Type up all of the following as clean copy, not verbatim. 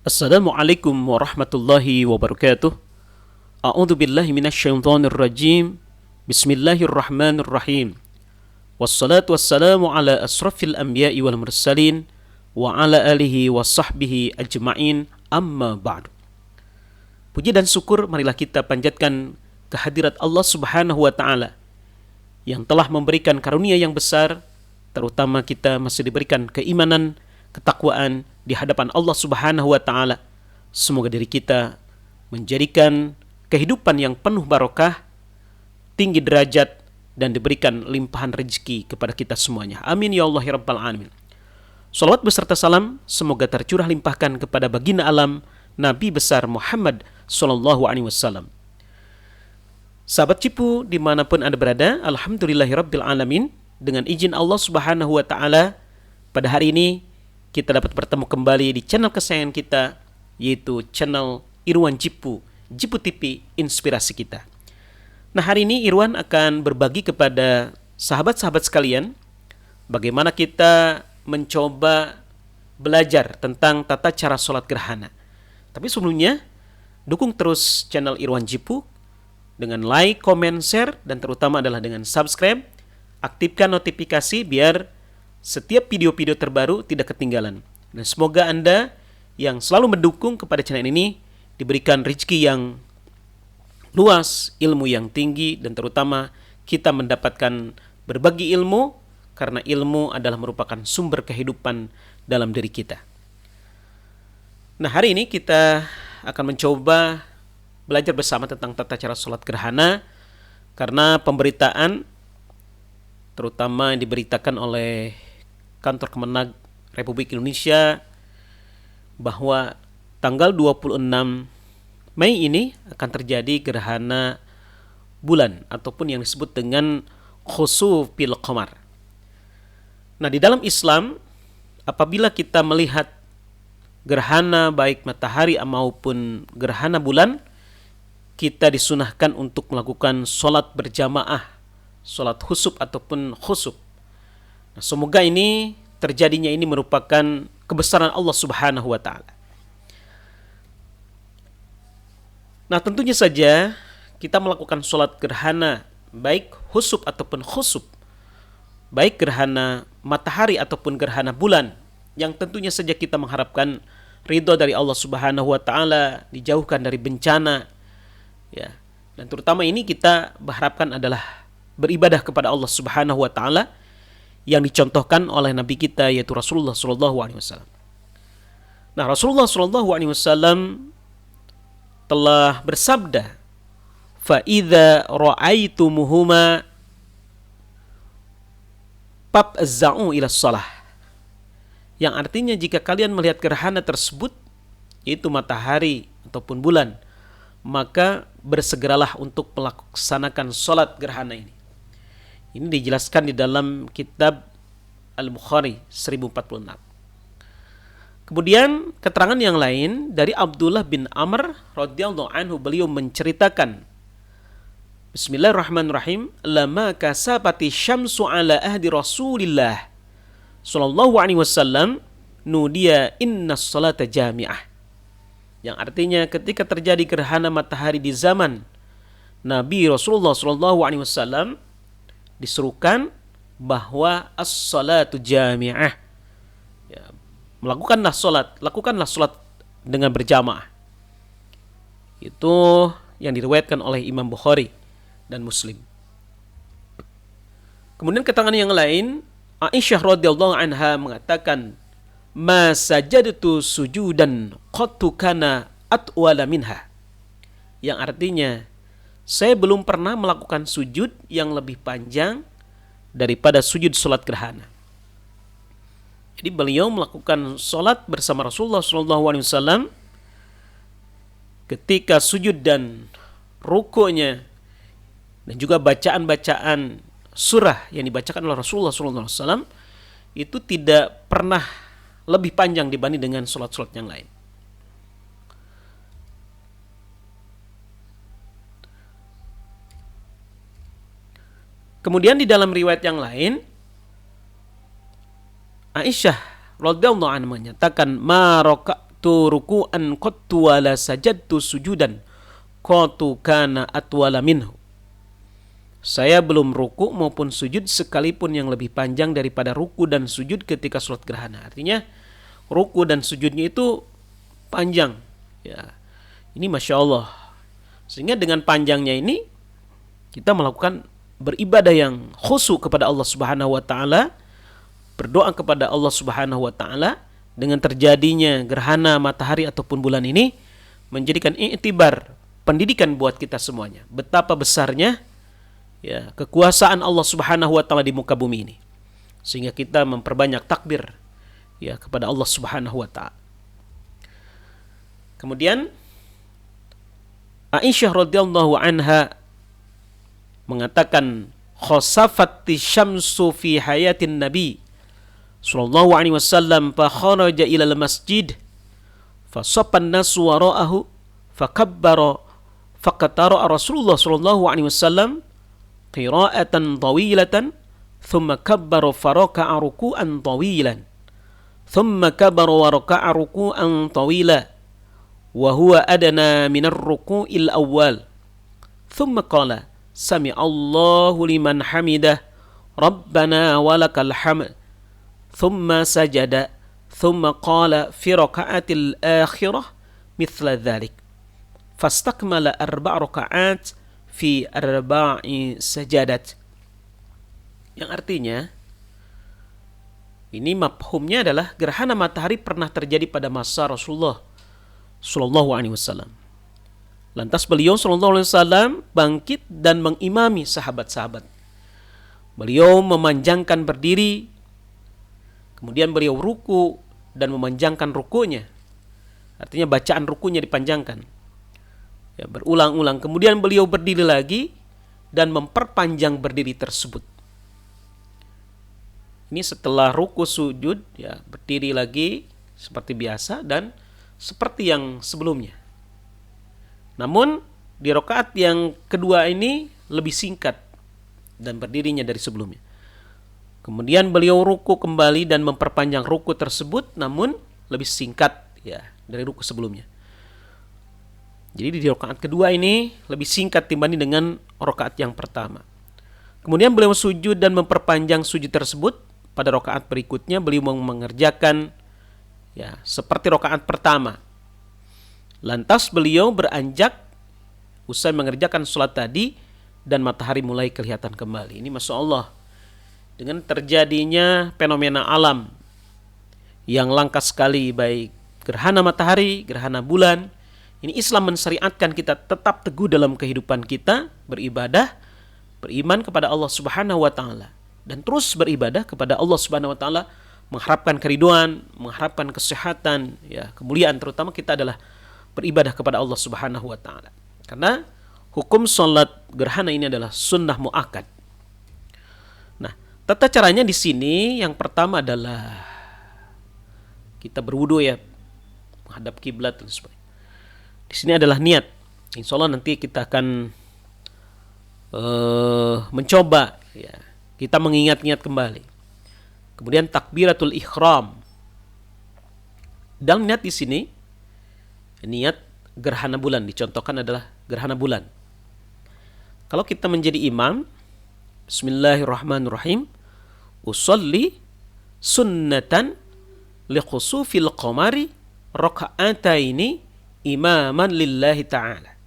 Assalamualaikum warahmatullahi wabarakatuh. A'udzu billahi minasyaitonir rajim. Bismillahirrahmanirrahim. Wassalatu wassalamu ala asrafil anbiya'i wal mursalin wa ala alihi wa sahbihi ajma'in. Amma ba'du. Puji dan syukur marilah kita panjatkan kehadirat Allah Subhanahu wa taala yang telah memberikan karunia yang besar, terutama kita masih diberikan keimanan, ketakwaan di hadapan Allah Subhanahu wa taala. Semoga diri kita menjadikan kehidupan yang penuh barokah, tinggi derajat dan diberikan limpahan rezeki kepada kita semuanya. Amin ya Allah ya rabbal alamin. Salawat beserta salam semoga tercurah limpahkan kepada baginda alam Nabi besar Muhammad sallallahu alaihi wasallam. Sahabat Cipu dimanapun Anda berada, alhamdulillahirabbil alamin, dengan izin Allah Subhanahu wa taala pada hari ini kita dapat bertemu kembali di channel kesayangan kita, yaitu channel Irwan Cipu, Cipu TV Inspirasi Kita. Nah, hari ini Irwan akan berbagi kepada sahabat-sahabat sekalian bagaimana kita mencoba belajar tentang tata cara sholat gerhana. Tapi sebelumnya, dukung terus channel Irwan Cipu dengan like, comment, share, dan terutama adalah dengan subscribe. Aktifkan notifikasi biar setiap video-video terbaru tidak ketinggalan. Dan semoga Anda yang selalu mendukung kepada channel ini diberikan rezeki yang luas, ilmu yang tinggi, dan terutama kita mendapatkan berbagi ilmu, karena ilmu adalah merupakan sumber kehidupan dalam diri kita. Nah, hari ini kita akan mencoba belajar bersama tentang tata cara sholat gerhana, karena pemberitaan terutama yang diberitakan oleh Kantor Kemenag Republik Indonesia bahwa tanggal 26 Mei ini akan terjadi gerhana bulan ataupun yang disebut dengan khusufil qamar. Nah, di dalam Islam apabila kita melihat gerhana baik matahari maupun gerhana bulan, kita disunahkan untuk melakukan sholat berjamaah, sholat khusuf ataupun khusuf. Nah, semoga ini terjadinya ini merupakan kebesaran Allah Subhanahu wa taala. Nah, tentunya saja kita melakukan sholat gerhana baik khusuf ataupun khusuf, baik gerhana matahari ataupun gerhana bulan, yang tentunya saja kita mengharapkan ridho dari Allah Subhanahu wa taala, dijauhkan dari bencana, ya. Dan terutama ini kita berharapkan adalah beribadah kepada Allah Subhanahu wa taala yang dicontohkan oleh Nabi kita, yaitu Rasulullah Sallallahu Alaihi Wasallam. Nah, Rasulullah Sallallahu Alaihi Wasallam telah bersabda, "Fa idza ra'aitumuhuma fafza'u ila shalah." Yang artinya jika kalian melihat gerhana tersebut, yaitu matahari ataupun bulan, maka bersegeralah untuk melaksanakan sholat gerhana ini. Ini dijelaskan di dalam kitab Al-Bukhari 1046. Kemudian keterangan yang lain dari Abdullah bin Amr radhiyallahu anhu, beliau menceritakan, Bismillahirrahmanirrahim, lama kasabati syamsu ala ahdi Rasulillah sallallahu alaihi wasallam nudiya inna salata jami'ah. Yang artinya ketika terjadi gerhana matahari di zaman Nabi Rasulullah sallallahu alaihi wasallam, diserukan bahwa as-salatu jami'ah, ya, lakukanlah salat dengan berjamaah. Itu yang diriwayatkan oleh Imam Bukhari dan Muslim. Kemudian keterangan yang lain, Aisyah radhiyallahu anha mengatakan, ma sajadtu sujudan qattu kana atwala minha. Yang artinya, saya belum pernah melakukan sujud yang lebih panjang daripada sujud sholat gerhana. Jadi beliau melakukan sholat bersama Rasulullah SAW. Ketika sujud dan rukunya dan juga bacaan-bacaan surah yang dibacakan oleh Rasulullah SAW itu tidak pernah lebih panjang dibanding dengan sholat-sholat yang lain. Kemudian di dalam riwayat yang lain, Aisyah radhiyallahu anha menyatakan, ma rakaattu ruku'an qattu wala sajadtu sujudan qattu kana atwala minhu. Saya belum ruku maupun sujud sekalipun yang lebih panjang daripada ruku dan sujud ketika sholat gerhana. Artinya ruku dan sujudnya itu panjang. Ya, ini Masya Allah. Sehingga dengan panjangnya ini kita melakukan beribadah yang khusyuk kepada Allah Subhanahu wa taala, berdoa kepada Allah Subhanahu wa taala. Dengan terjadinya gerhana matahari ataupun bulan ini menjadikan i'tibar, pendidikan buat kita semuanya. Betapa besarnya ya kekuasaan Allah Subhanahu wa taala di muka bumi ini. Sehingga kita memperbanyak takbir ya kepada Allah Subhanahu wa taala. Kemudian Aisyah radhiyallahu anha mengatakan, khasafati syamsu fi hayatin Nabi sallallahu alaihi wasallam fa kharaja ila al-masjid fa safan nasu wara'ahu fa kabbara fa qatara Rasulullah sallallahu alaihi wasallam qira'atan tawilatan thumma kabbara fa raka'a ruku'an tawilan thumma kabbara wa raka'a ruku'an tawila wa huwa adna min ar-ruku'il awwal thumma qala sami Allahu liman hamidah rabbana walakal hamd thumma sajada thumma qala fi raka'atil akhirah mithla dhalik fastakmala 4 raka'at fi 4 sajadat. Yang artinya ini mafhumnya adalah gerhana matahari pernah terjadi pada masa Rasulullah sallallahu alaihi wasallam. Lantas beliau sallallahu alaihi wasallam bangkit dan mengimami sahabat-sahabat. Beliau memanjangkan berdiri, kemudian beliau ruku dan memanjangkan rukunya. Artinya bacaan rukunya dipanjangkan. Ya, berulang-ulang. Kemudian beliau berdiri lagi dan memperpanjang berdiri tersebut. Ini setelah ruku sujud, ya berdiri lagi seperti biasa dan seperti yang sebelumnya. Namun di rakaat yang kedua ini lebih singkat dan berdirinya dari sebelumnya. Kemudian beliau ruku kembali dan memperpanjang ruku tersebut, namun lebih singkat ya dari ruku sebelumnya. Jadi di rakaat kedua ini lebih singkat dibanding dengan rakaat yang pertama. Kemudian beliau sujud dan memperpanjang sujud tersebut. Pada rakaat berikutnya beliau mengerjakan ya seperti rakaat pertama. Lantas beliau beranjak usai mengerjakan sholat tadi dan matahari mulai kelihatan kembali. Ini Masya Allah. Dengan terjadinya fenomena alam yang langka sekali, baik gerhana matahari, gerhana bulan, ini Islam mensyariatkan kita tetap teguh dalam kehidupan kita, beribadah, beriman kepada Allah Subhanahu wa taala dan terus beribadah kepada Allah Subhanahu wa taala, mengharapkan keriduan, mengharapkan kesehatan, ya, kemuliaan, terutama kita adalah beribadah kepada Allah Subhanahu wa taala. Karena hukum salat gerhana ini adalah sunnah muakkad. Nah, tata caranya di sini yang pertama adalah kita berwudu ya, menghadap kiblat dan sebagainya. Di sini adalah niat. Insya Allah nanti kita akan mencoba ya, kita mengingat-ingat kembali. Kemudian takbiratul ihram. Dalam niat di sini niat gerhana bulan dicontohkan adalah gerhana bulan. Kalau kita menjadi imam, bismillahirrahmanirrahim, usolli sunnatan likhusufil qamari raka'ataini imaman lillahi ta'ala.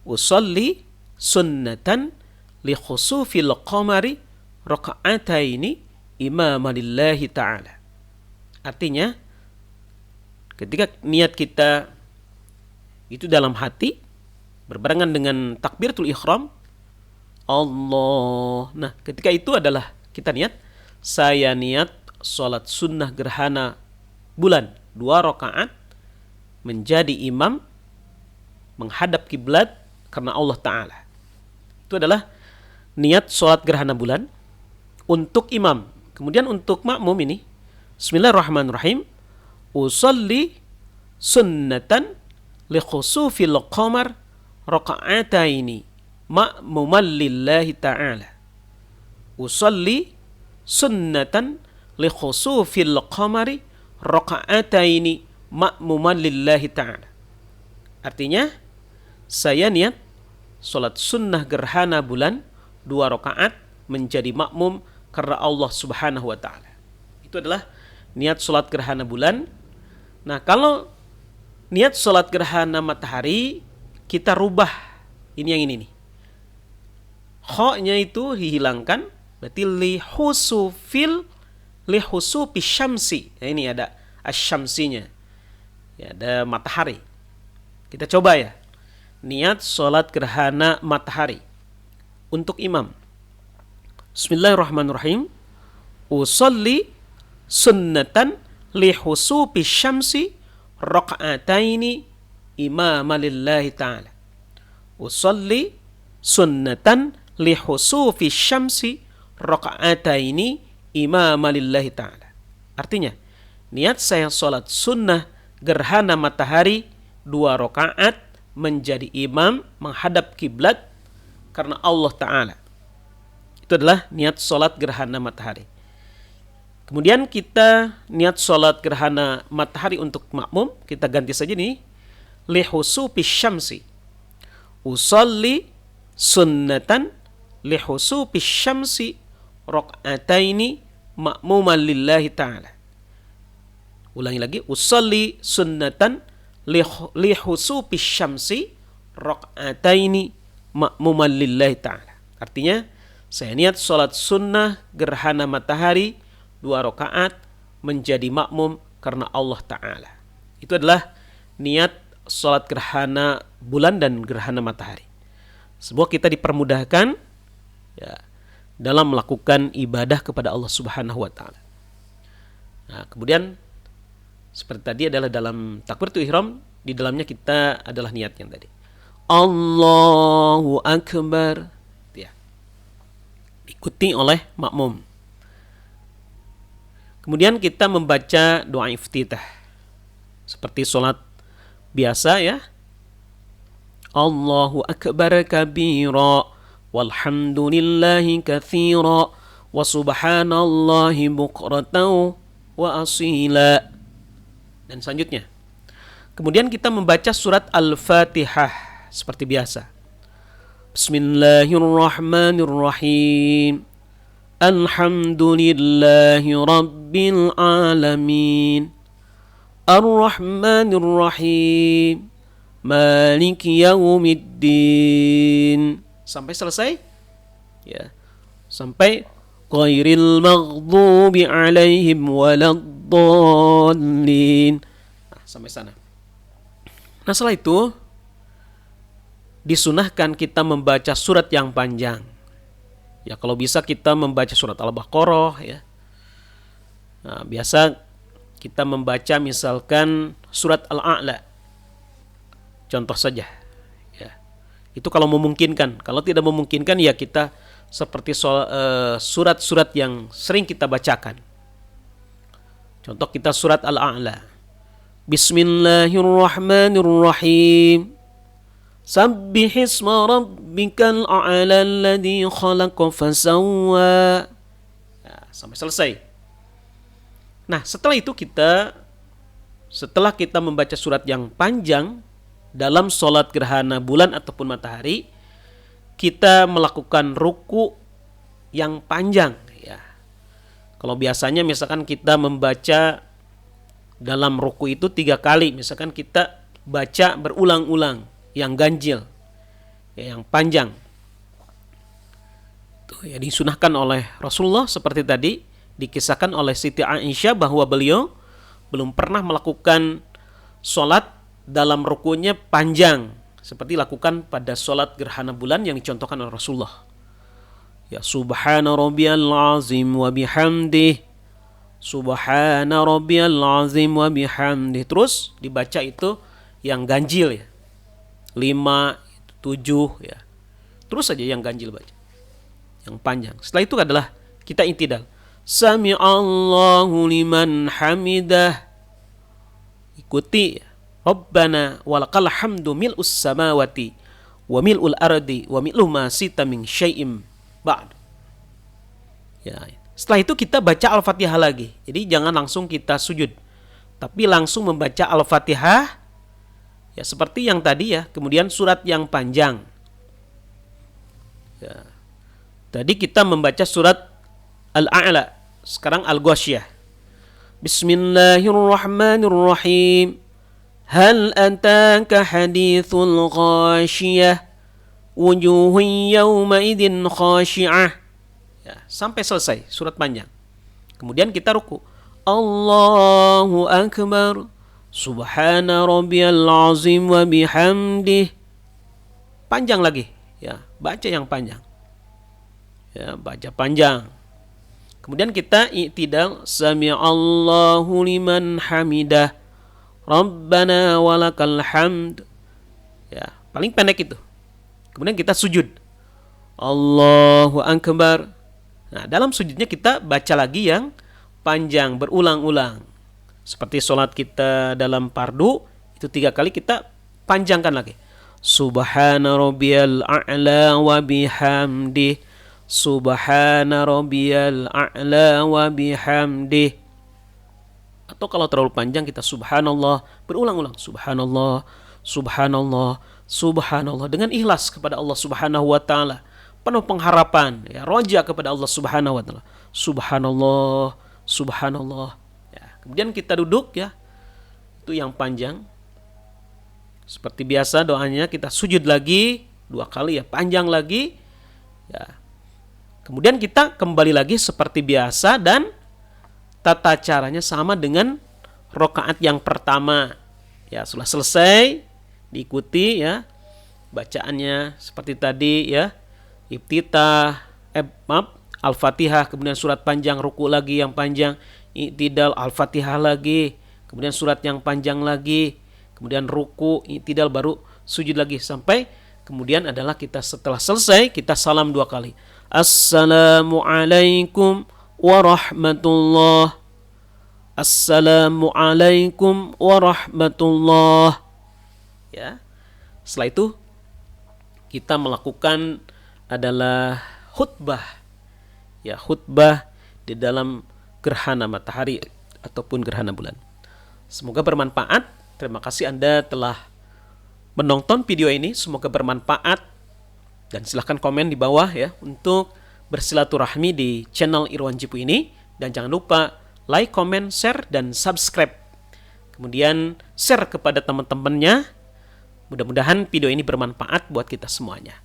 Usolli sunnatan likhusufil qamari raka'ataini imaman lillahi ta'ala. Artinya ketika niat kita itu dalam hati berbarengan dengan takbiratul ihram Allah. Nah, ketika itu adalah kita niat, saya niat sholat sunnah gerhana bulan 2 rakaat menjadi imam menghadap kiblat karena Allah Ta'ala. Itu adalah niat sholat gerhana bulan untuk imam. Kemudian untuk makmum ini bismillahirrahmanirrahim, usolli sunnatan likhusufil qamar raka'ataini ma'muman lillahi ta'ala. Usolli sunnatan likhusufil qamari raka'ataini ma'muman lillahi ta'ala. Artinya, saya niat sholat sunnah gerhana bulan 2 rakaat menjadi makmum karena Allah Subhanahu wa ta'ala. Itu adalah niat sholat gerhana bulan. Nah, kalau niat sholat gerhana matahari, kita rubah ini yang ini nih. Kho-nya itu dihilangkan, berarti lihusufi syamsi. Nah, ini ada asyamsinya. Ya, ada matahari. Kita coba ya. Niat sholat gerhana matahari untuk imam. Bismillahirrahmanirrahim. Usolli sunnatan lihusufi syamsi raka'ataini imama lillahi ta'ala. Usolli sunnatan lihusufi syamsi raka'ataini imama lillahi ta'ala. Artinya, niat saya sholat sunnah gerhana matahari 2 rakaat menjadi imam menghadap kiblat karena Allah Ta'ala. Itu adalah niat sholat gerhana matahari. Kemudian kita niat sholat gerhana matahari untuk makmum, kita ganti saja nih, lihusufi syamsi. Usolli sunnatan lihusufi syamsi raka'ataini ma'muman lillahi ta'ala. Ulangi lagi, usolli sunnatan lihusufi syamsi raka'ataini ma'muman lillahi ta'ala. Artinya, saya niat sholat sunnah gerhana matahari 2 rakaat menjadi makmum karena Allah Ta'ala. Itu adalah niat sholat gerhana bulan dan gerhana matahari. Semoga kita dipermudahkan ya, dalam melakukan ibadah kepada Allah Subhanahu wa Ta'ala. Nah, kemudian seperti tadi adalah dalam takbiratul ihram, di dalamnya kita adalah niat yang tadi. Allahu Akbar. Ya. Ikuti oleh makmum. Kemudian kita membaca doa iftitah. Seperti sholat biasa ya. Allahu Akbar kabira walhamdulillahi katsira wa subhanallahi bukratan wa asila. Dan selanjutnya. Kemudian kita membaca surat Al-Fatihah seperti biasa. Bismillahirrahmanirrahim. Alhamdulillahi rabbil alamin. Ar-Rahmanir-Rahim. Maliki yaumiddin. Sampai selesai. Ya. Sampai ghairil maghdubi alaihim waladdallin. Nah, sampai sana. Nah, setelah itu disunahkan kita membaca surat yang panjang. Ya, kalau bisa kita membaca surat Al-Baqarah ya. Nah, biasa kita membaca misalkan surat Al-A'la. Contoh saja. Ya. Itu kalau memungkinkan. Kalau tidak memungkinkan ya kita seperti surat-surat yang sering kita bacakan. Contoh kita surat Al-A'la. Bismillahirrahmanirrahim. Sabbihisma rabbikal a'la alladhi khalaqa fasawwa. Nah, sampai selesai. Nah, setelah kita membaca surat yang panjang dalam sholat gerhana bulan ataupun matahari, kita melakukan ruku yang panjang ya. Kalau biasanya misalkan kita membaca dalam ruku itu 3 kali, misalkan kita baca berulang-ulang yang ganjil ya, yang panjang. Tuh ya, disunahkan oleh Rasulullah seperti tadi dikisahkan oleh Siti Aisyah bahwa beliau belum pernah melakukan sholat dalam rukunya panjang seperti lakukan pada sholat gerhana bulan yang dicontohkan oleh Rasulullah. Ya, subhana rabbiyal azim wa bihamdih. Subhana rabbiyal azim wa bihamdih. Terus dibaca itu yang ganjil ya. 5, 7 ya. Terus saja yang ganjil baca. Yang panjang. Setelah itu adalah kita intidal. Sami'allahu liman hamidah. Ikuti. Rabbana walakal hamdu mil'us samawati wa mil'ul ardi wa mil'u ma sita min syai'im ba'd. Ya. Setelah itu kita baca Al-Fatihah lagi. Jadi jangan langsung kita sujud. tapi langsung membaca Al-Fatihah, ya seperti yang tadi ya. Kemudian surat yang panjang. Ya. Tadi kita membaca surat Al-A'la, sekarang Al-Ghasyiyah. Bismillahirrahmanirrahim. Hal ataka hadithul ghasyiyah, wujuhun yawma idin khashi'ah. Ya, sampai selesai surat panjang. Kemudian kita ruku. Allahu akbar. Subhana rabbiyal azim wa bihamdih. Panjang lagi, ya, baca yang panjang. Ya, baca panjang. Kemudian kita i'tidal, sami'allahu liman hamidah, rabbana walakal hamd. Ya, paling pendek itu. Kemudian kita sujud. Allahu akbar. Nah, dalam sujudnya kita baca lagi yang panjang, berulang-ulang. Seperti sholat kita dalam fardu, itu 3 kali kita panjangkan lagi. Subhana rabbiyal a'la wa bihamdih. Subhana rabbiyal a'la wa bihamdih. Atau kalau terlalu panjang kita subhanallah, berulang-ulang. Subhanallah, subhanallah, subhanallah. Dengan ikhlas kepada Allah subhanahu wa ta'ala. Penuh pengharapan, ya, roja kepada Allah subhanahu wa ta'ala. Subhanallah, subhanallah. Ya, kemudian kita duduk, ya. Itu yang panjang. Seperti biasa doanya kita sujud lagi 2 kali, ya, panjang lagi. Ya. Kemudian kita kembali lagi seperti biasa dan tata caranya sama dengan rakaat yang pertama. Ya, setelah selesai diikuti, ya, bacaannya seperti tadi, ya. Iftitah, Al-Fatihah, kemudian surat panjang, ruku lagi yang panjang, i'tidal, Al-Fatihah lagi, kemudian surat yang panjang lagi, kemudian ruku, i'tidal, baru sujud lagi, sampai kemudian adalah kita setelah selesai kita salam 2 kali. Assalamualaikum warahmatullah. Assalamualaikum warahmatullah. Ya. Setelah itu kita melakukan adalah khutbah. Ya, khutbah di dalam gerhana matahari ataupun gerhana bulan. Semoga bermanfaat. Terima kasih Anda telah menonton video ini. Semoga bermanfaat. Dan silahkan komen di bawah, ya, untuk bersilaturahmi di channel Irwan Jipu ini. Dan jangan lupa like, comment, share, dan subscribe. Kemudian share kepada teman-temannya. Mudah-mudahan video ini bermanfaat buat kita semuanya.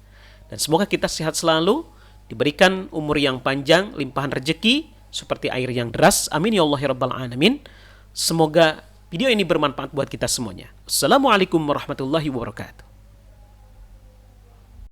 Dan semoga kita sehat selalu, diberikan umur yang panjang, limpahan rezeki seperti air yang deras. Amin ya Allah ya rabbal alamin. Semoga video ini bermanfaat buat kita semuanya. Assalamualaikum warahmatullahi wabarakatuh.